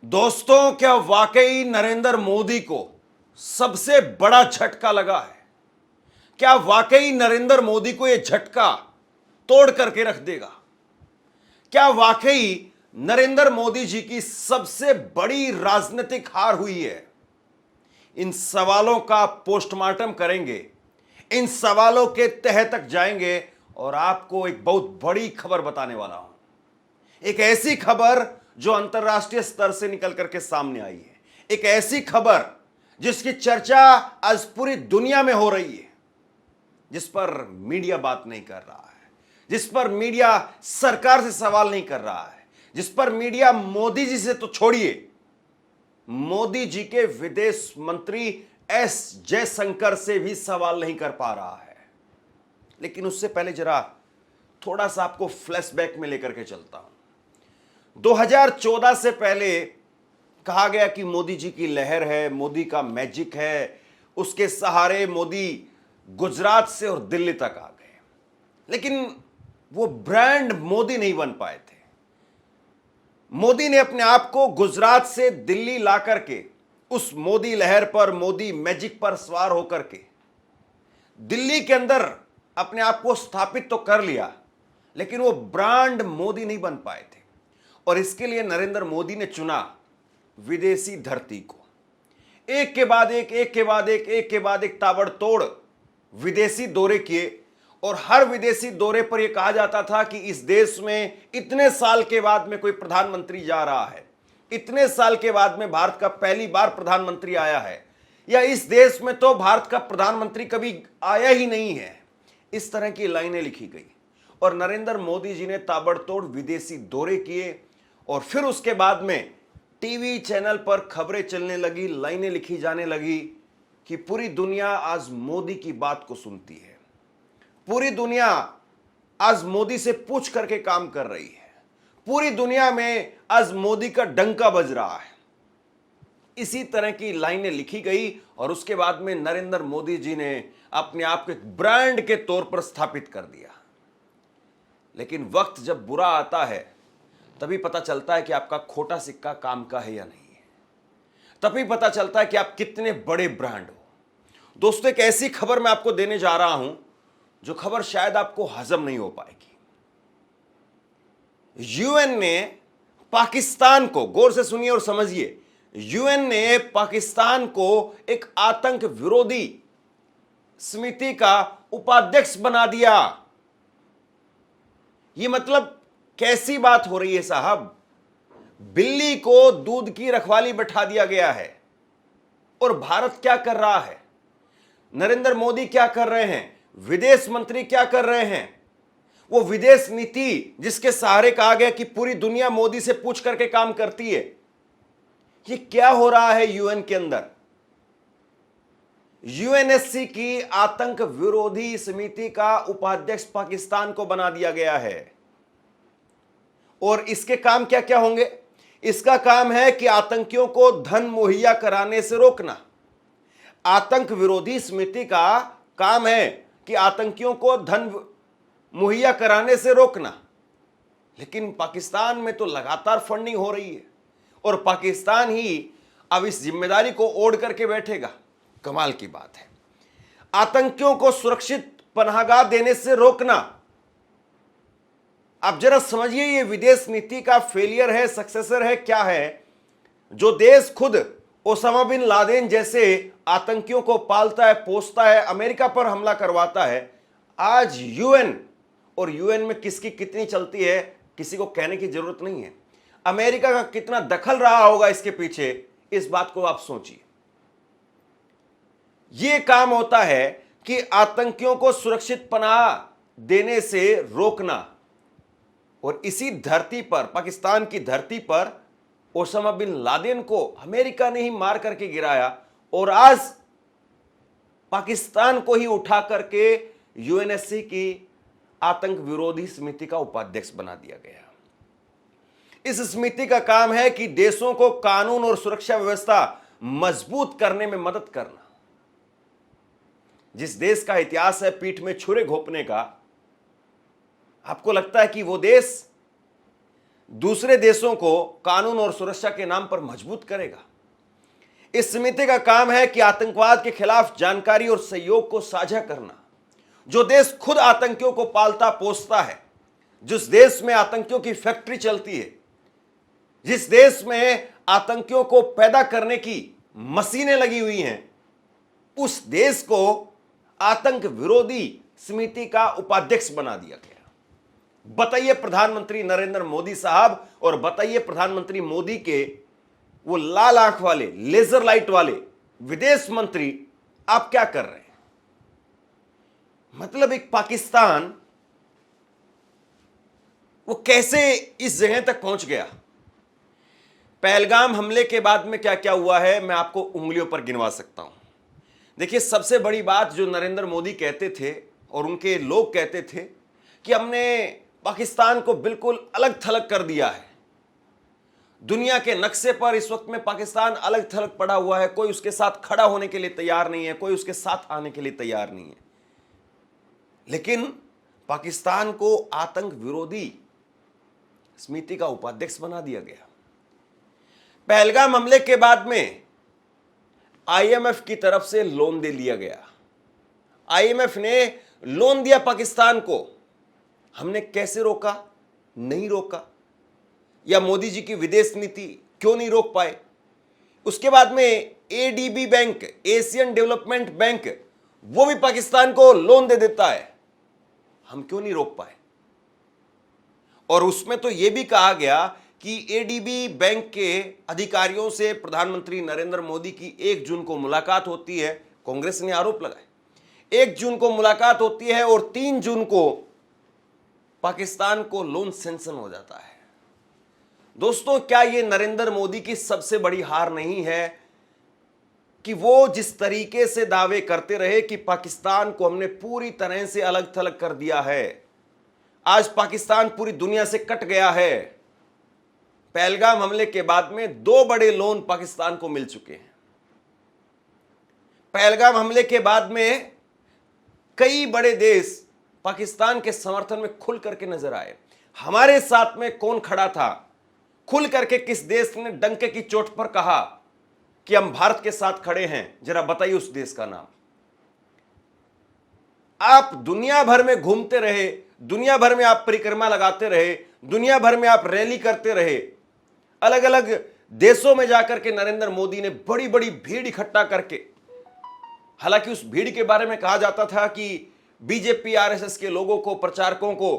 दोस्तों, क्या वाकई नरेंद्र मोदी को सबसे बड़ा झटका लगा है? क्या वाकई नरेंद्र मोदी को यह झटका तोड़ करके रख देगा? क्या वाकई नरेंद्र मोदी जी की सबसे बड़ी राजनीतिक हार हुई है? इन सवालों का पोस्टमार्टम करेंगे, इन सवालों के तह तक जाएंगे और आपको एक बहुत बड़ी खबर बताने वाला हूं। एक ऐसी खबर जो अंतरराष्ट्रीय स्तर से निकल करके सामने आई है, एक ऐसी खबर जिसकी चर्चा आज पूरी दुनिया में हो रही है, जिस पर मीडिया बात नहीं कर रहा है, जिस पर मीडिया सरकार से सवाल नहीं कर रहा है, जिस पर मीडिया मोदी जी से तो छोड़िए, मोदी जी के विदेश मंत्री एस जयशंकर से भी सवाल नहीं कर पा रहा है। लेकिन उससे पहले जरा थोड़ा सा आपको फ्लैशबैक में लेकर के चलता हूं। 2014 से पहले कहा गया कि मोदी जी की लहर है, मोदी का मैजिक है, उसके सहारे मोदी गुजरात से और दिल्ली तक आ गए। लेकिन वो ब्रांड मोदी नहीं बन पाए थे। मोदी ने अपने आप को गुजरात से दिल्ली ला करके उस मोदी लहर पर, मोदी मैजिक पर सवार होकर के दिल्ली के अंदर अपने आप को स्थापित तो कर लिया, लेकिन वो ब्रांड मोदी नहीं बन पाए थे। और इसके लिए नरेंद्र मोदी ने चुना विदेशी धरती को। एक के बाद एक, एक के बाद एक, एक के बाद एक ताबड़तोड़ विदेशी दौरे किए। और हर विदेशी दौरे पर यह कहा जाता था कि इस देश में इतने साल के बाद में कोई प्रधानमंत्री जा रहा है, इतने साल के बाद में भारत का पहली बार प्रधानमंत्री आया है, या इस देश में तो भारत का प्रधानमंत्री कभी आया ही नहीं है। इस तरह की लाइनें लिखी गई और नरेंद्र मोदी जी ने ताबड़तोड़ विदेशी दौरे किए। और फिर उसके बाद में टीवी चैनल पर खबरें चलने लगी, लाइनें लिखी जाने लगी कि पूरी दुनिया आज मोदी की बात को सुनती है, पूरी दुनिया आज मोदी से पूछ करके काम कर रही है, पूरी दुनिया में आज मोदी का डंका बज रहा है। इसी तरह की लाइनें लिखी गई और उसके बाद में नरेंद्र मोदी जी ने अपने आप को एक ब्रांड के तौर पर स्थापित कर दिया। लेकिन वक्त जब बुरा आता है तभी पता चलता है कि आपका खोटा सिक्का काम का है या नहीं है। तभी पता चलता है कि आप कितने बड़े ब्रांड हो। दोस्तों, एक ऐसी खबर मैं आपको देने जा रहा हूं जो खबर शायद आपको हजम नहीं हो पाएगी। यूएन ने पाकिस्तान को, गौर से सुनिए और समझिए, यूएन ने पाकिस्तान को एक आतंक विरोधी समिति का उपाध्यक्ष बना दिया। यह मतलब कैसी बात हो रही है साहब? बिल्ली को दूध की रखवाली बैठा दिया गया है। और भारत क्या कर रहा है? नरेंद्र मोदी क्या कर रहे हैं? विदेश मंत्री क्या कर रहे हैं? वो विदेश नीति जिसके सहारे कहा गया कि पूरी दुनिया मोदी से पूछ करके काम करती है, ये क्या हो रहा है यूएन के अंदर? यूएनएससी की आतंक विरोधी समिति का उपाध्यक्ष पाकिस्तान को बना दिया गया है। और इसके काम क्या क्या होंगे? इसका काम है कि आतंकियों को धन मुहैया कराने से रोकना। आतंक विरोधी समिति का काम है कि आतंकियों को धन मुहैया कराने से रोकना। लेकिन पाकिस्तान में तो लगातार फंडिंग हो रही है और पाकिस्तान ही अब इस जिम्मेदारी को ओढ़ करके बैठेगा। कमाल की बात है। आतंकियों को सुरक्षित पनाहगाह देने से रोकना। आप जरा समझिए, ये विदेश नीति का फेलियर है, सक्सेसर है, क्या है? जो देश खुद ओसामा बिन लादेन जैसे आतंकियों को पालता है, पोसता है, अमेरिका पर हमला करवाता है, आज यूएन, और यूएन में किसकी कितनी चलती है किसी को कहने की जरूरत नहीं है। अमेरिका का कितना दखल रहा होगा इसके पीछे, इस बात को आप सोचिए। यह काम होता है कि आतंकियों को सुरक्षित पनाह देने से रोकना। और इसी धरती पर, पाकिस्तान की धरती पर, ओसामा बिन लादेन को अमेरिका ने ही मार करके गिराया और आज पाकिस्तान को ही उठा करके यूएनएससी की आतंक विरोधी समिति का उपाध्यक्ष बना दिया गया। इस समिति का काम है कि देशों को कानून और सुरक्षा व्यवस्था मजबूत करने में मदद करना। जिस देश का इतिहास है पीठ में छुरे घोंपने का, आपको लगता है कि वो देश दूसरे देशों को कानून और सुरक्षा के नाम पर मजबूत करेगा। इस समिति का काम है कि आतंकवाद के खिलाफ जानकारी और सहयोग को साझा करना। जो देश खुद आतंकियों को पालता पोसता है, जिस देश में आतंकियों की फैक्ट्री चलती है, जिस देश में आतंकियों को पैदा करने की मशीनें लगी हुई हैं, उस देश को आतंक विरोधी समिति का उपाध्यक्ष बना दिया गया। बताइए प्रधानमंत्री नरेंद्र मोदी साहब, और बताइए प्रधानमंत्री मोदी के वो लाल आंख वाले, लेजर लाइट वाले विदेश मंत्री, आप क्या कर रहे हैं? मतलब एक पाकिस्तान वो कैसे इस जगह तक पहुंच गया? पहलगाम हमले के बाद में क्या क्या हुआ है, मैं आपको उंगलियों पर गिनवा सकता हूं। देखिए, सबसे बड़ी बात जो नरेंद्र मोदी कहते थे और उनके लोग कहते थे कि हमने पाकिस्तान को बिल्कुल अलग थलग कर दिया है। दुनिया के नक्शे पर इस वक्त में पाकिस्तान अलग थलग पड़ा हुआ है। कोई उसके साथ खड़ा होने के लिए तैयार नहीं है, कोई उसके साथ आने के लिए तैयार नहीं है। लेकिन पाकिस्तान को आतंक विरोधी समिति का उपाध्यक्ष बना दिया गया। पहलगाम हमले के बाद में आईएमएफ की तरफ से लोन दे लिया गया। आईएमएफ ने लोन दिया पाकिस्तान को। हमने कैसे रोका? नहीं रोका। या मोदी जी की विदेश नीति क्यों नहीं रोक पाए? उसके बाद में ADB bank, Asian development bank, वो भी पाकिस्तान को लोन दे देता है। हम क्यों नहीं रोक पाए? और उसमें तो यह भी कहा गया कि एडीबी बैंक के अधिकारियों से प्रधानमंत्री नरेंद्र मोदी की 1 जून को मुलाकात होती है। कांग्रेस ने आरोप लगाए 1 जून को मुलाकात होती है और 3 जून को पाकिस्तान को लोन सैंक्शन हो जाता है। दोस्तों, क्या यह नरेंद्र मोदी की सबसे बड़ी हार नहीं है कि वो जिस तरीके से दावे करते रहे कि पाकिस्तान को हमने पूरी तरह से अलग थलग कर दिया है, आज पाकिस्तान पूरी दुनिया से कट गया है। पहलगाम हमले के बाद में 2 बड़े लोन पाकिस्तान को मिल चुके हैं। पहलगाम हमले के बाद में कई बड़े देश पाकिस्तान के समर्थन में खुल करके नजर आए। हमारे साथ में कौन खड़ा था? खुल करके किस देश ने डंके की चोट पर कहा कि हम भारत के साथ खड़े हैं? जरा बताइए उस देश का नाम। आप दुनिया भर में घूमते रहे, दुनिया भर में आप परिक्रमा लगाते रहे, दुनिया भर में आप रैली करते रहे, अलग अलग देशों में जाकर के नरेंद्र मोदी ने बड़ी बड़ी भीड़ इकट्ठा करके, हालांकि उस भीड़ के बारे में कहा जाता था कि बीजेपी आरएसएस के लोगों को, प्रचारकों को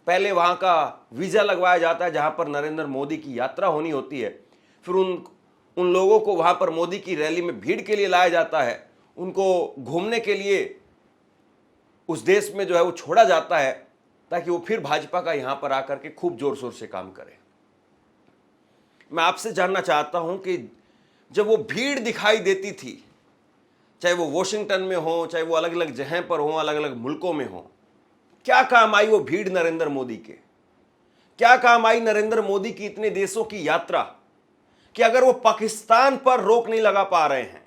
पहले वहां का वीजा लगवाया जाता है जहां पर नरेंद्र मोदी की यात्रा होनी होती है। फिर उन लोगों को वहां पर मोदी की रैली में भीड़ के लिए लाया जाता है, उनको घूमने के लिए उस देश में जो है वो छोड़ा जाता है ताकि वो फिर भाजपा का यहां पर आकर के खूब जोर शोर से काम करे। मैं आपसे जानना चाहता हूं कि जब वो भीड़ दिखाई देती थी, चाहे वो वॉशिंगटन में हो, चाहे वो अलग अलग जगह पर हो, अलग अलग मुल्कों में हो, क्या काम आई वो भीड़ नरेंद्र मोदी के? क्या काम आई नरेंद्र मोदी की इतने देशों की यात्रा कि अगर वो पाकिस्तान पर रोक नहीं लगा पा रहे हैं,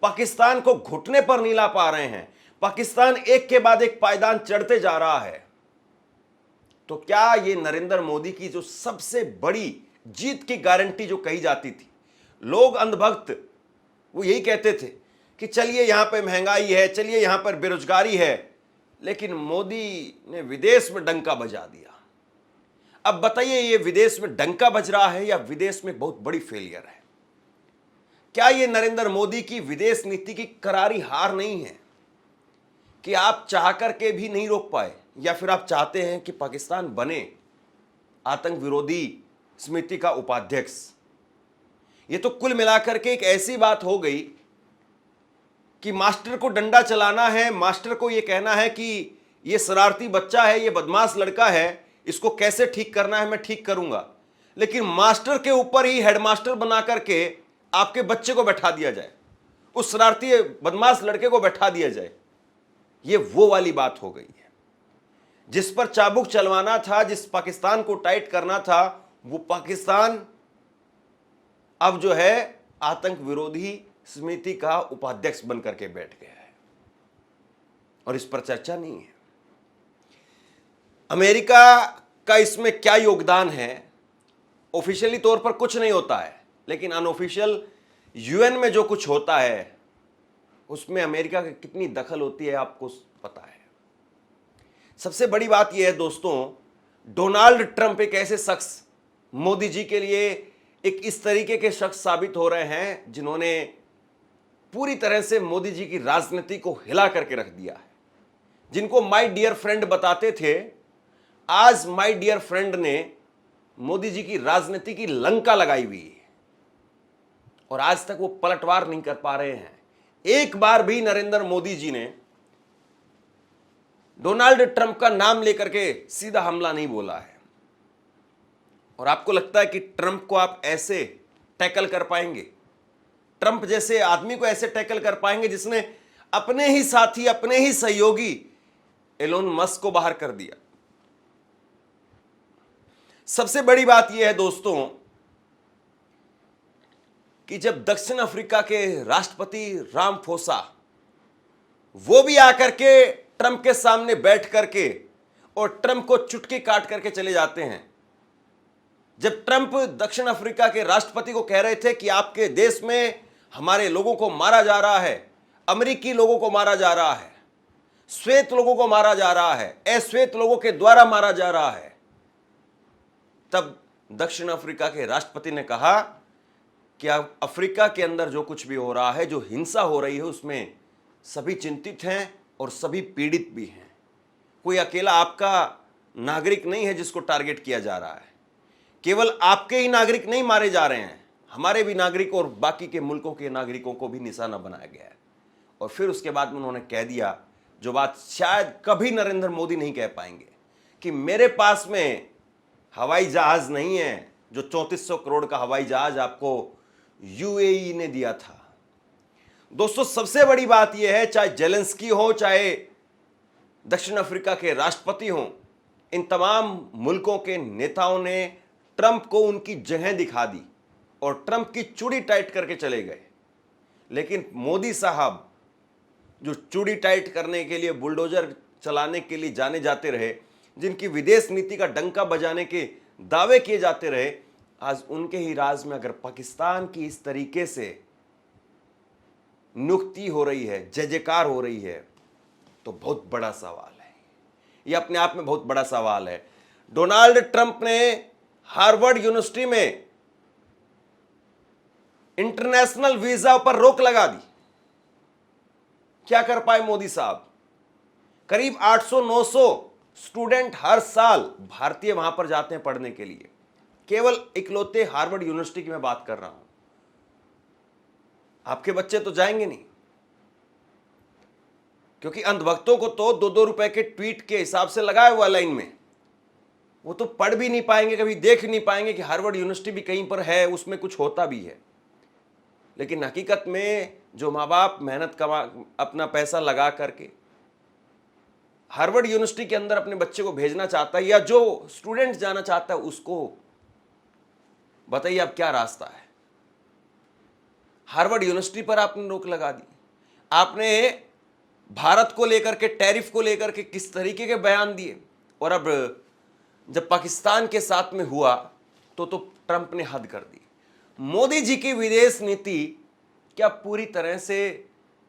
पाकिस्तान को घुटने पर नहीं ला पा रहे हैं, पाकिस्तान एक के बाद एक पायदान चढ़ते जा रहा है, तो क्या ये नरेंद्र मोदी की जो सबसे बड़ी जीत की गारंटी जो कही जाती थी, लोग अंधभक्त वो यही कहते थे कि चलिए यहां पर महंगाई है, चलिए यहां पर बेरोजगारी है, लेकिन मोदी ने विदेश में डंका बजा दिया। अब बताइए, ये विदेश में डंका बज रहा है या विदेश में बहुत बड़ी फेलियर है? क्या ये नरेंद्र मोदी की विदेश नीति की करारी हार नहीं है कि आप चाह करके भी नहीं रोक पाए, या फिर आप चाहते हैं कि पाकिस्तान बने आतंक विरोधी समिति का उपाध्यक्ष? ये तो कुल मिलाकर के एक ऐसी बात हो गई कि मास्टर को डंडा चलाना है, मास्टर को यह कहना है कि यह शरारती बच्चा है, यह बदमाश लड़का है, इसको कैसे ठीक करना है मैं ठीक करूंगा, लेकिन मास्टर के ऊपर ही हेडमास्टर बना करके आपके बच्चे को बैठा दिया जाए, उस शरारती बदमाश लड़के को बैठा दिया जाए। ये वो वाली बात हो गई है। जिस पर चाबुक चलवाना था, जिस पाकिस्तान को टाइट करना था, वो पाकिस्तान अब जो है आतंक विरोधी समिति का उपाध्यक्ष बनकर के बैठ गया है और इस पर चर्चा नहीं है। अमेरिका का इसमें क्या योगदान है, ऑफिशियली तौर पर कुछ नहीं होता है, लेकिन अनऑफिशियल यूएन में जो कुछ होता है उसमें अमेरिका की कितनी दखल होती है आपको पता है। सबसे बड़ी बात यह है दोस्तों, डोनाल्ड ट्रंप एक ऐसे शख्स मोदी जी के लिए एक इस तरीके के शख्स साबित हो रहे हैं जिन्होंने पूरी तरह से मोदी जी की राजनीति को हिला करके रख दिया है। जिनको माय डियर फ्रेंड बताते थे, आज माय डियर फ्रेंड ने मोदी जी की राजनीति की लंका लगाई हुई है और आज तक वो पलटवार नहीं कर पा रहे हैं। एक बार भी नरेंद्र मोदी जी ने डोनाल्ड ट्रंप का नाम लेकर के सीधा हमला नहीं बोला है। और आपको लगता है कि ट्रंप को आप ऐसे टैकल कर पाएंगे? ट्रंप जैसे आदमी को ऐसे टैकल कर पाएंगे जिसने अपने ही साथी, अपने ही सहयोगी एलोन मस्क को बाहर कर दिया। सबसे बड़ी बात यह है दोस्तों कि जब दक्षिण अफ्रीका के राष्ट्रपति रामफोसा वो भी आकर के ट्रंप के सामने बैठ करके और ट्रंप को चुटकी काट करके चले जाते हैं। जब ट्रंप दक्षिण अफ्रीका के राष्ट्रपति को कह रहे थे कि आपके देश में हमारे लोगों को मारा जा रहा है, अमेरिकी लोगों को मारा जा रहा है, श्वेत लोगों को मारा जा रहा है, अश्वेत लोगों के द्वारा मारा जा रहा है, तब दक्षिण अफ्रीका के राष्ट्रपति ने कहा कि अफ्रीका के अंदर जो कुछ भी हो रहा है, जो हिंसा हो रही है, उसमें सभी चिंतित हैं और सभी पीड़ित भी हैं। कोई अकेला आपका नागरिक नहीं है जिसको टारगेट किया जा रहा है। केवल आपके ही नागरिक नहीं मारे जा रहे हैं, हमारे भी नागरिक और बाकी के मुल्कों के नागरिकों को भी निशाना बनाया गया है। और फिर उसके बाद में उन्होंने कह दिया जो बात शायद कभी नरेंद्र मोदी नहीं कह पाएंगे कि मेरे पास में हवाई जहाज नहीं है जो 3400 करोड़ का हवाई जहाज आपको यूएई ने दिया था। दोस्तों सबसे बड़ी बात यह है, चाहे जेलेंस्की हो, चाहे दक्षिण अफ्रीका के राष्ट्रपति हो, इन तमाम मुल्कों के नेताओं ने ट्रंप को उनकी जगह दिखा दी और ट्रंप की चूड़ी टाइट करके चले गए। लेकिन मोदी साहब जो चूड़ी टाइट करने के लिए, बुलडोजर चलाने के लिए जाने जाते रहे, जिनकी विदेश नीति का डंका बजाने के दावे किए जाते रहे, आज उनके ही राज में अगर पाकिस्तान की इस तरीके से नियुक्ति हो रही है, जय जयकार हो रही है, तो बहुत बड़ा सवाल है। यह अपने आप में बहुत बड़ा सवाल है। डोनाल्ड ट्रंप ने हार्वर्ड यूनिवर्सिटी में इंटरनेशनल वीजा पर रोक लगा दी। क्या कर पाए मोदी साहब? करीब 800-900 स्टूडेंट हर साल भारतीय वहां पर जाते हैं पढ़ने के लिए। केवल इकलौते हार्वर्ड यूनिवर्सिटी की मैं बात कर रहा हूं। आपके बच्चे तो जाएंगे नहीं, क्योंकि अंधभक्तों को तो 2-2 रुपए के ट्वीट के हिसाब से लगाया हुआ लाइन में, वो तो पढ़ भी नहीं पाएंगे, कभी देख नहीं पाएंगे कि हार्वर्ड यूनिवर्सिटी भी कहीं पर है, उसमें कुछ होता भी है। लेकिन हकीकत में जो माँ बाप मेहनत कमा अपना पैसा लगा करके हार्वर्ड यूनिवर्सिटी के अंदर अपने बच्चे को भेजना चाहता है, या जो स्टूडेंट जाना चाहता है, उसको बताइए अब क्या रास्ता है? हार्वर्ड यूनिवर्सिटी पर आपने रोक लगा दी। आपने भारत को लेकर के, टैरिफ को लेकर के किस तरीके के बयान दिए, और अब जब पाकिस्तान के साथ में हुआ तो ट्रंप ने हद कर दी। मोदी जी की विदेश नीति क्या पूरी तरह से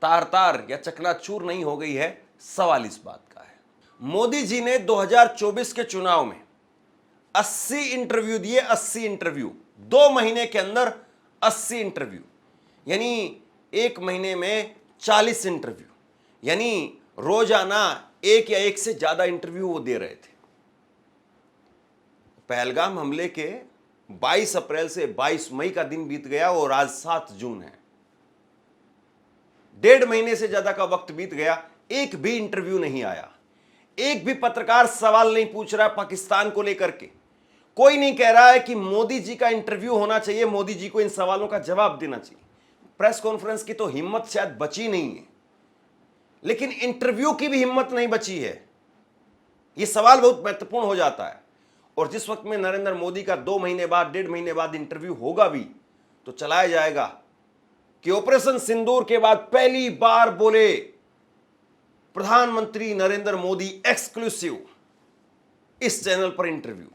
तार-तार या चकनाचूर नहीं हो गई है? सवाल इस बात का है। मोदी जी ने 2024 के चुनाव में 80 इंटरव्यू दिए, 80 इंटरव्यू, 2 महीने के अंदर 80 इंटरव्यू, यानी 1 महीने में 40 इंटरव्यू, यानी रोजाना 1 या 1 से ज्यादा इंटरव्यू वो दे रहे थे। पहलगाम हमले के 22 अप्रैल से 22 मई का दिन बीत गया और आज 7 जून है। 1.5 महीने से ज्यादा का वक्त बीत गया, एक भी इंटरव्यू नहीं आया, एक भी पत्रकार सवाल नहीं पूछ रहा पाकिस्तान को लेकर के। कोई नहीं कह रहा है कि मोदी जी का इंटरव्यू होना चाहिए, मोदी जी को इन सवालों का जवाब देना चाहिए। प्रेस कॉन्फ्रेंस की तो हिम्मत शायद बची नहीं है, लेकिन इंटरव्यू की भी हिम्मत नहीं बची है। यह सवाल बहुत महत्वपूर्ण हो जाता है। और जिस वक्त में नरेंद्र मोदी का 2 महीने बाद, 1.5 महीने बाद इंटरव्यू होगा भी, तो चलाया जाएगा कि ऑपरेशन सिंदूर के बाद पहली बार बोले प्रधानमंत्री नरेंद्र मोदी एक्सक्लूसिव इस चैनल पर इंटरव्यू।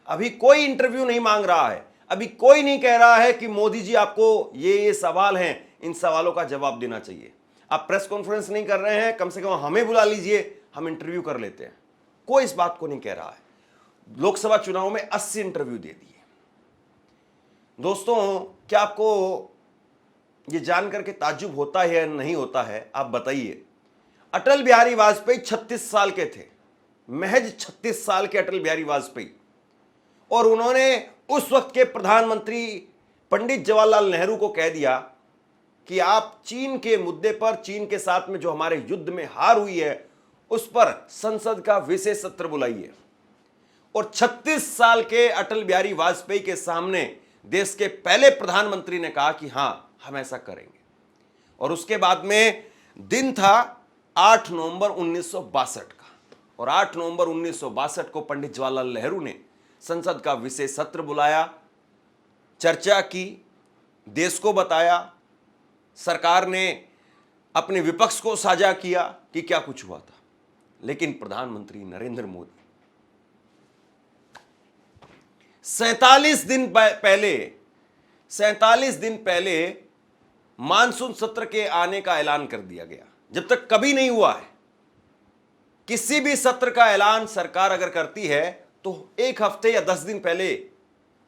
अभी कोई इंटरव्यू नहीं मांग रहा है, अभी कोई नहीं कह रहा है कि मोदी जी आपको ये सवाल हैं, इन सवालों का जवाब देना चाहिए। आप प्रेस कॉन्फ्रेंस नहीं कर रहे हैं, कम से कम हमें बुला लीजिए, हम इंटरव्यू कर लेते हैं। कोई इस बात को नहीं कह रहा है। लोकसभा चुनाव में 80 इंटरव्यू दे दिए। दोस्तों, क्या आपको ये जानकर के ताज्जुब होता है या नहीं होता है, आप बताइए। अटल बिहारी वाजपेयी 36 साल के थे, महज 36 साल के अटल बिहारी वाजपेयी, और उन्होंने उस वक्त के प्रधानमंत्री पंडित जवाहरलाल नेहरू को कह दिया कि आप चीन के मुद्दे पर, चीन के साथ में जो हमारे युद्ध में हार हुई है, उस पर संसद का विशेष सत्र बुलाइए। और 36 साल के अटल बिहारी वाजपेयी के सामने देश के पहले प्रधानमंत्री ने कहा कि हां, हम ऐसा करेंगे। और उसके बाद में दिन था 8 नवंबर 1962 का, और 8 नवंबर 1962 को पंडित जवाहरलाल नेहरू ने संसद का विशेष सत्र बुलाया, चर्चा की, देश को बताया, सरकार ने अपने विपक्ष को साझा किया कि क्या कुछ हुआ था। लेकिन प्रधानमंत्री नरेंद्र मोदी 47 दिन पहले मानसून सत्र के आने का ऐलान कर दिया गया, जब तक कभी नहीं हुआ है। किसी भी सत्र का ऐलान सरकार अगर करती है तो एक हफ्ते या 10 दिन पहले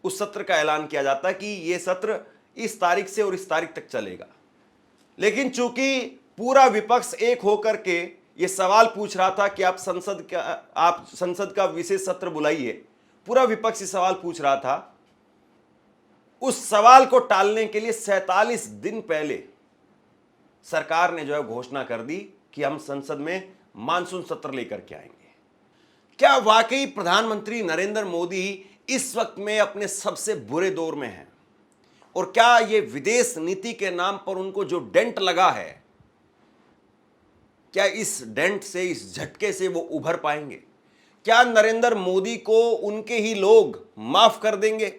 उस सत्र का ऐलान किया जाता है कि यह सत्र इस तारीख से और इस तारीख तक चलेगा। लेकिन चूंकि पूरा विपक्ष एक होकर के यह सवाल पूछ रहा था कि आप संसद का विशेष सत्र बुलाइए, पूरा विपक्ष ये सवाल पूछ रहा था, उस सवाल को टालने के लिए 47 दिन पहले सरकार ने जो है घोषणा कर दी कि हम संसद में मानसून सत्र लेकर के आएंगे। क्या वाकई प्रधानमंत्री नरेंद्र मोदी इस वक्त में अपने सबसे बुरे दौर में हैं? और क्या ये विदेश नीति के नाम पर उनको जो डेंट लगा है, क्या इस डेंट से, इस झटके से वो उभर पाएंगे? क्या नरेंद्र मोदी को उनके ही लोग माफ कर देंगे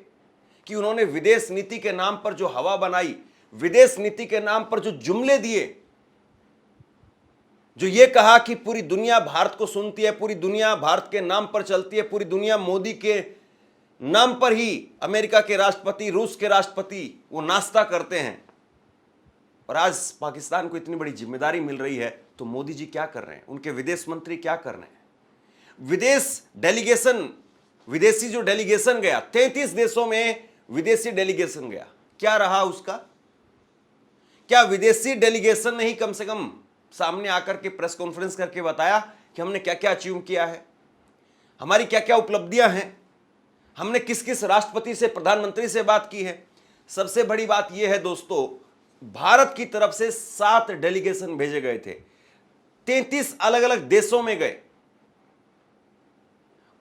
कि उन्होंने विदेश नीति के नाम पर जो हवा बनाई, विदेश नीति के नाम पर जो जुमले दिए, जो ये कहा कि पूरी दुनिया भारत को सुनती है, पूरी दुनिया भारत के नाम पर चलती है, पूरी दुनिया मोदी के नाम पर ही, अमेरिका के राष्ट्रपति, रूस के राष्ट्रपति वो नाश्ता करते हैं, और आज पाकिस्तान को इतनी बड़ी जिम्मेदारी मिल रही है, तो मोदी जी क्या कर रहे हैं, उनके विदेश मंत्री क्या कर रहे हैं? विदेशी जो डेलीगेशन गया, 33 देशों में विदेशी डेलीगेशन गया, क्या रहा उसका? क्या विदेशी डेलीगेशन ने ही कम से कम सामने आकर के प्रेस कॉन्फ्रेंस करके बताया कि हमने क्या क्या अचीव किया है, हमारी क्या क्या उपलब्धियां हैं, हमने किस किस राष्ट्रपति से, प्रधानमंत्री से बात की है? सबसे बड़ी बात यह है दोस्तों, भारत की तरफ से 7 डेलीगेशन भेजे गए थे, 33 अलग अलग देशों में गए,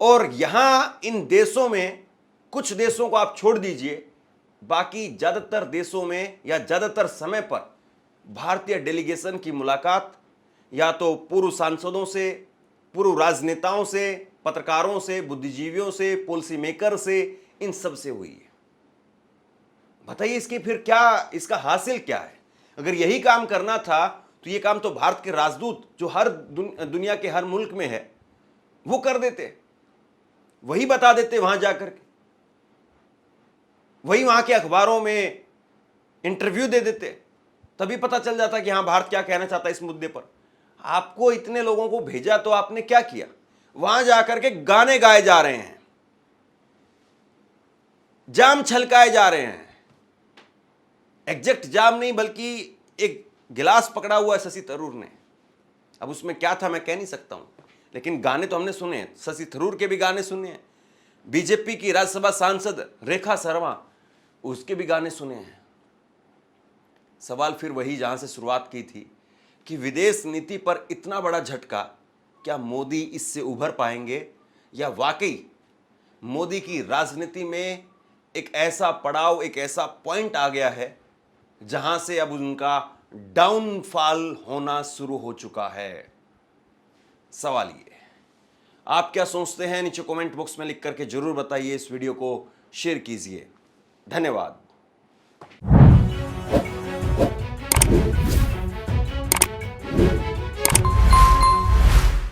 और यहां इन देशों में कुछ देशों को आप छोड़ दीजिए, बाकी ज्यादातर देशों में या ज्यादातर समय पर भारतीय डेलीगेशन की मुलाकात या तो पूर्व सांसदों से, पूर्व राजनेताओं से, पत्रकारों से, बुद्धिजीवियों से, पॉलिसी मेकर से, इन सब से हुई है। बताइए इसकी फिर क्या, इसका हासिल क्या है? अगर यही काम करना था तो ये काम तो भारत के राजदूत जो हर दुनिया के हर मुल्क में है वो कर देते, वही बता देते वहां जाकर के, वही वहां के अखबारों में इंटरव्यू दे देते, तभी पता चल जाता कि हाँ भारत क्या कहना चाहता है इस मुद्दे पर। आपको इतने लोगों को भेजा तो आपने क्या किया? वहां जाकर के गाने गाए जा रहे हैं, जाम छलकाए जा रहे हैं, एग्जैक्ट जाम नहीं बल्कि एक गिलास पकड़ा हुआ है शशि थरूर ने। अब उसमें क्या था मैं कह नहीं सकता हूं, लेकिन गाने तो हमने सुने हैं, शशि थरूर के भी गाने सुने हैं, बीजेपी की राज्यसभा सांसद रेखा शर्मा, उसके भी गाने सुने हैं। सवाल फिर वही जहां से शुरुआत की थी कि विदेश नीति पर इतना बड़ा झटका, क्या मोदी इससे उभर पाएंगे, या वाकई मोदी की राजनीति में एक ऐसा पड़ाव, एक ऐसा पॉइंट आ गया है जहां से अब उनका डाउनफॉल होना शुरू हो चुका है? सवाल ये है, आप क्या सोचते हैं? नीचे कमेंट बॉक्स में लिख करके जरूर बताइए, इस वीडियो को शेयर कीजिए। धन्यवाद।